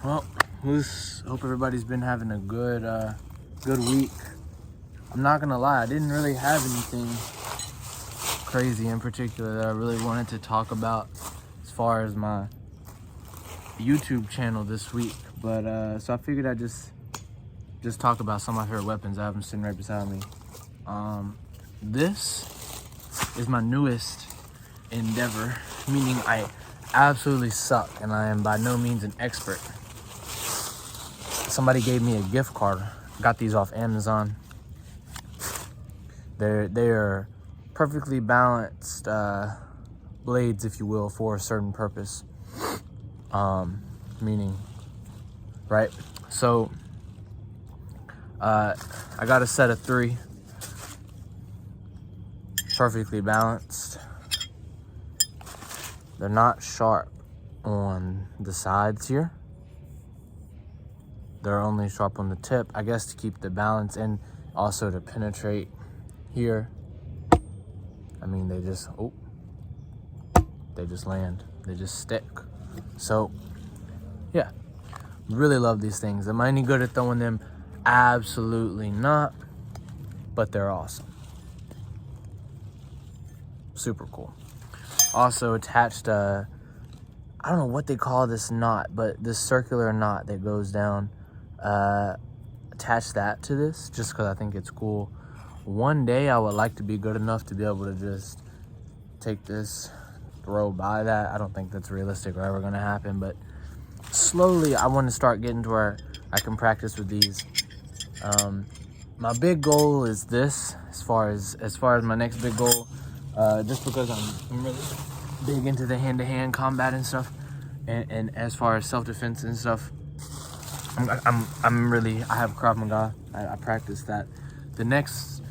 Well, hope everybody's been having a good week. I'm not gonna lie, I didn't really have anything crazy in particular that I really wanted to talk about as far as my YouTube channel this week. But so I figured I'd just talk about some of my favorite weapons. I have them sitting right beside me. This is my newest endeavor, meaning I absolutely suck and I am by no means an expert. Somebody gave me a gift card. Got these off Amazon. They're perfectly balanced blades, if you will, for a certain purpose. Meaning, right? So I got a set of 3, perfectly balanced. They're not sharp on the sides here. They're only sharp on the tip, I guess, to keep the balance and also to penetrate here. I mean, they just land, they just stick. So yeah, really love these things. Am I any good at throwing them? Absolutely not, but they're awesome. Super cool. Also attached I don't know what they call this knot, but this circular knot that goes down, attach that to this just because I think it's cool. One day I would like to be good enough to be able to just take this, throw by that. I don't think that's realistic or ever gonna happen, but slowly I want to start getting to where I can practice with these. My big goal is this, as far as my next big goal, just because I'm really big into the hand-to-hand combat and stuff, and as far as self-defense and stuff, I have Krav Maga. I practice that. The next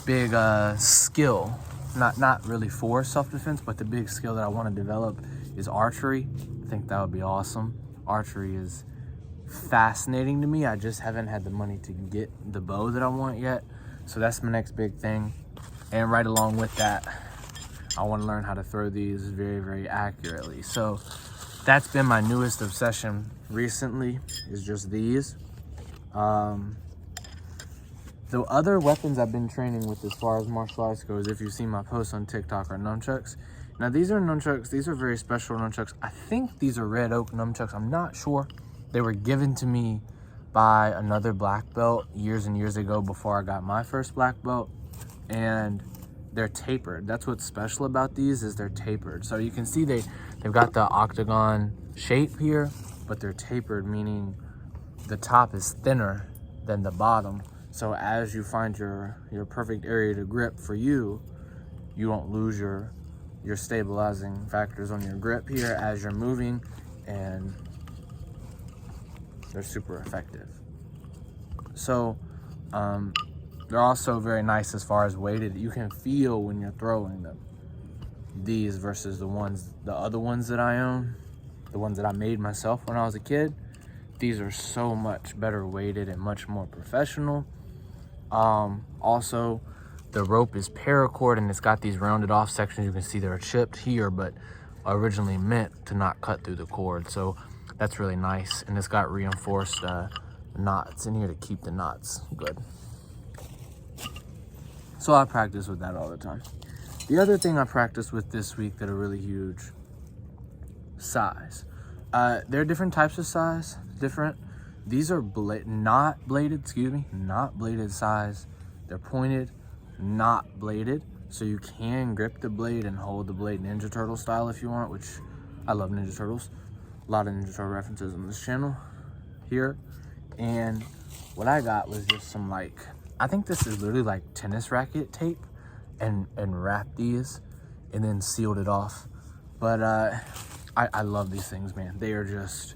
big skill, not really for self-defense, but the big skill that I want to develop is archery. I think that would be awesome. Archery is fascinating to me. I just haven't had the money to get the bow that I want yet. So that's my next big thing. And right along with that, I want to learn how to throw these very, very accurately. So that's been my newest obsession recently, is just these. The other weapons I've been training with as far as martial arts goes, if you see my posts on TikTok, are nunchucks. Now these are nunchucks, these are very special nunchucks. I think these are red oak nunchucks, I'm not sure. They were given to me by another black belt years and years ago before I got my first black belt. And they're tapered. That's what's special about these, is they're tapered. So you can see they've got the octagon shape here, but they're tapered, meaning the top is thinner than the bottom. So as you find your perfect area to grip for you, you won't lose your stabilizing factors on your grip here as you're moving, and they're super effective. So they're also very nice as far as weighted. You can feel when you're throwing them. These versus the other ones that I own, the ones that I made myself when I was a kid. These are so much better weighted and much more professional. Also, the rope is paracord and it's got these rounded off sections. You can see they're chipped here, but originally meant to not cut through the cord. So that's really nice. And it's got reinforced knots in here to keep the knots good. So I practice with that all the time. The other thing I practiced with this week that are really huge, size. There are different types of size, different. These are not bladed size. They're pointed, not bladed. So you can grip the blade and hold the blade Ninja Turtle style if you want, which I love Ninja Turtles. A lot of Ninja Turtle references on this channel here. And what I got was just some I think this is literally like tennis racket tape, and wrapped these and then sealed it off. But I love these things, man. They are just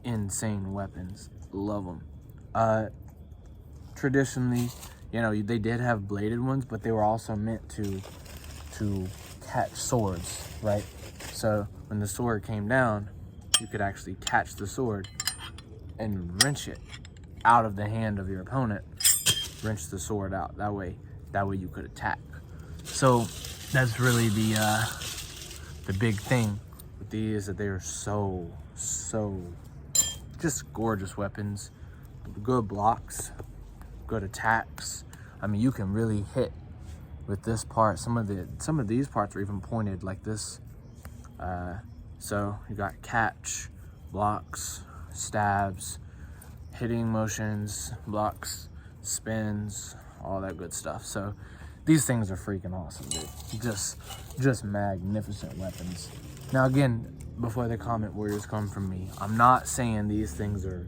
insane weapons. Love them. Traditionally, they did have bladed ones, but they were also meant to catch swords, right? So when the sword came down, you could actually catch the sword and wrench it out of the hand of your opponent. Wrench the sword out. That way you could attack. So that's really the big thing with these, that they are so just gorgeous weapons, good blocks, good attacks. I mean, you can really hit with this part. Some of these parts are even pointed like this. So you got catch, blocks, stabs, hitting motions, blocks, spins, all that good stuff. So these things are freaking awesome, dude. Just magnificent weapons. Now again, before the comment warriors come from me, I'm not saying these things are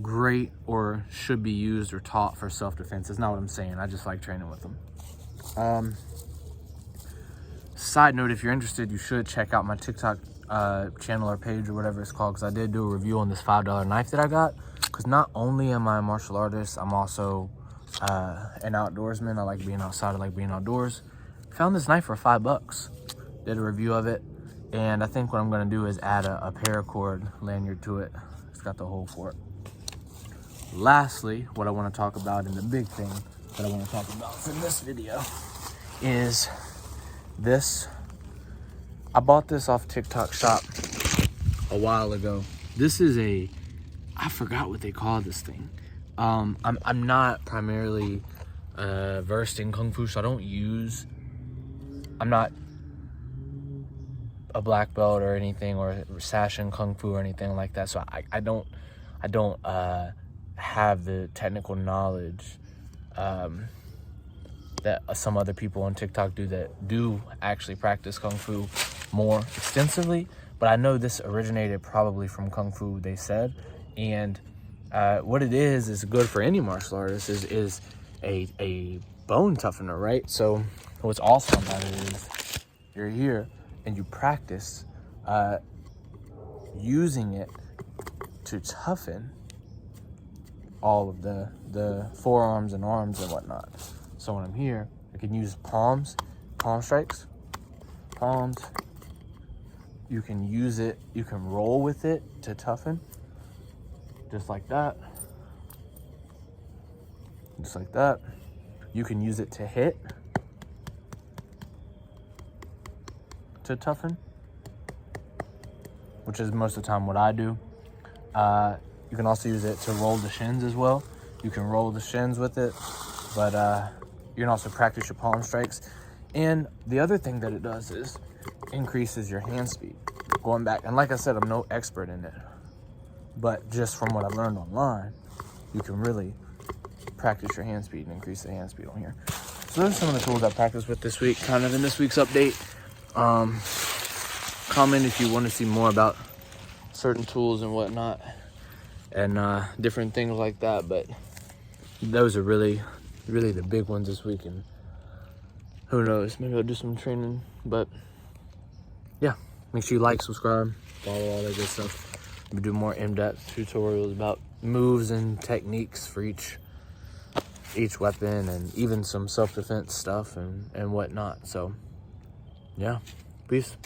great or should be used or taught for self-defense. That's not what I'm saying. I just like training with them. Side note, if you're interested, you should check out my TikTok channel or page or whatever it's called, because I did do a review on this $5 knife that I got. Because not only am I a martial artist, I'm also an outdoorsman. I like being outside, I like being outdoors. Found this knife for $5. Did a review of it, and I think what I'm going to do is add a paracord lanyard to it. It's got the hole for it. Lastly, what I want to talk about, and the big thing that I want to talk about for this video, is this. I bought this off TikTok shop a while ago. This is I forgot what they call this thing. I'm not primarily versed in Kung Fu, so I'm not a black belt or anything, or sash in Kung Fu or anything like that. So I don't have the technical knowledge that some other people on TikTok do that do actually practice Kung Fu more extensively. But I know this originated probably from Kung Fu, they said. And what it is good for any martial artist is a bone toughener, right? So what's awesome about it is you're here and you practice using it to toughen all of the forearms and arms and whatnot. So when I'm here, I can use palm strikes, palms. You can use it, you can roll with it to toughen, just like that. Just like that. You can use it to hit, to toughen, which is most of the time what I do. You can also use it to roll the shins as well. You can roll the shins with it, but you can also practice your palm strikes. And the other thing that it does is increases your hand speed. Going back, and like I said, I'm no expert in it, but just from what I've learned online, you can really practice your hand speed and increase the hand speed on here. So those are some of the tools I practiced with this week, kind of in this week's update. Comment if you want to see more about certain tools and whatnot, and different things like that. But those are really the big ones this week, and who knows, maybe I'll do some training. But yeah, make sure you like, subscribe, follow, all that good stuff. We do more in-depth tutorials about moves and techniques for each weapon, and even some self-defense stuff and whatnot. So yeah, peace.